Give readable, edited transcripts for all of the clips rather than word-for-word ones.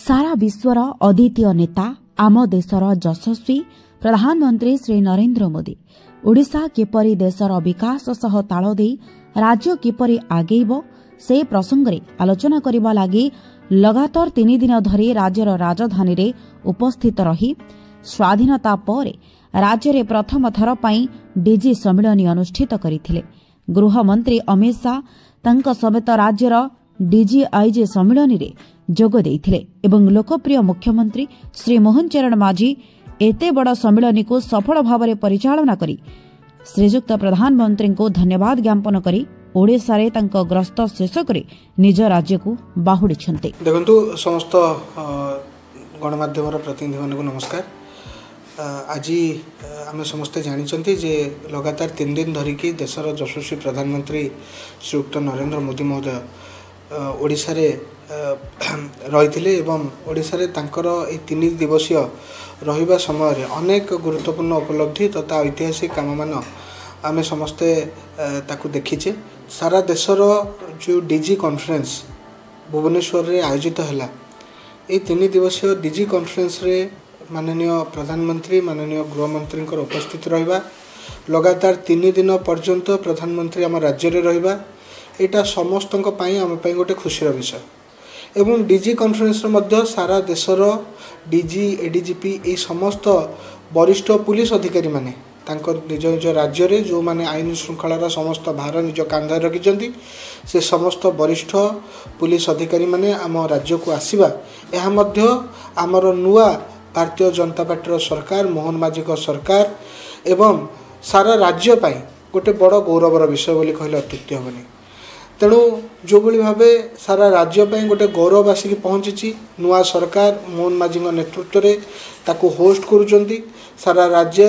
सारा विश्वर अद्वितीय नेता आम देशर यशस्वी प्रधानमंत्री श्री नरेंद्र मोदी ओडिशा किपरि देशर विकास सह ताल देई राज्य किपरि आगेइब से प्रसंग में आलोचना करने लगी लगातार 3 दिन धरी राज्यर राजधानी रे उपस्थित रही स्वाधीनता पर राज्य रे प्रथम थर पई डीजी सम्मेलन अनुष्ठित करथिले। गृहमंत्री अमित शाह तंक समेत राज्यर डीजीआईजी सम्मेलन रे जोग देइथिले एवं लोकप्रिय मुख्यमंत्री श्री मोहन चरण माझी एते बड़ सम्मेलन को सफल भाव परिचालना करी श्रीजुक्त प्रधानमंत्री को धन्यवाद ज्ञापन करी ओडिशा रे तांक ग्रस्त शेष करे निज राज्य को बाहुड़ी छन्ते। देखंतु समस्त गणमाध्यम प्रतिनिधि मानक नमस्कार। आज आम समस्ते जानी जे लगातार 3 दिन धरिकी देशर यशस्वी प्रधानमंत्री श्रीयुक्त नरेंद्र मोदी महोदय ओडिशा रे रही ओडिशा रे तांकर 3 दिवसीय रहिबा समय रे अनेक गुरुत्वपूर्ण उपलब्धि तथा ऐतिहासिक काम मान आमे समस्ते ताकू देखीचे। सारा देशर जो डीजी कॉन्फ्रेंस भुवनेश्वर रे आयोजित हैला ए 3 दिवसीय डीजी कॉन्फ्रेंस रे माननीय प्रधानमंत्री माननीय गृहमंत्री उपस्थित रहिबा लगातार 3 दिन पर्यंत प्रधानमंत्री आम राज्य रे रहिबा एटा समस्तक पई आम पई गोटे खुशीर विषय एवं डीजी कॉन्फ्रेंस रे मध्य सारा देशर डीजी एडीजीपी ए समस्त वरिष्ठ पुलिस अधिकारी माने तांकर निज निज राज्य रे जो माने आईन श्रृंखलार समस्त भार निज कांधे रखिछंती से समस्त वरिष्ठ पुलिस अधिकारी माने आम राज्य को आसीबा एहा मध्य आमर नुआ भारतीय जनता पार्टी सरकार मोहन माझी को सरकार एवं सारा राज्य पाई गोटे बड़ गौरवर विषय बोली कहले अत्युक्ति हेबनी। तेणु जो भली भाव सारा राज्य पाई गोटे गौरव आसिक पहुँची नुआ सरकार मोहन माझी नेतृत्व में ताकू होस्ट करुचंती सारा राज्य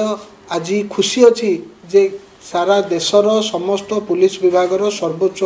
आज खुशी अच्छी जे सारा देशर समस्त पुलिस विभाग सर्वोच्च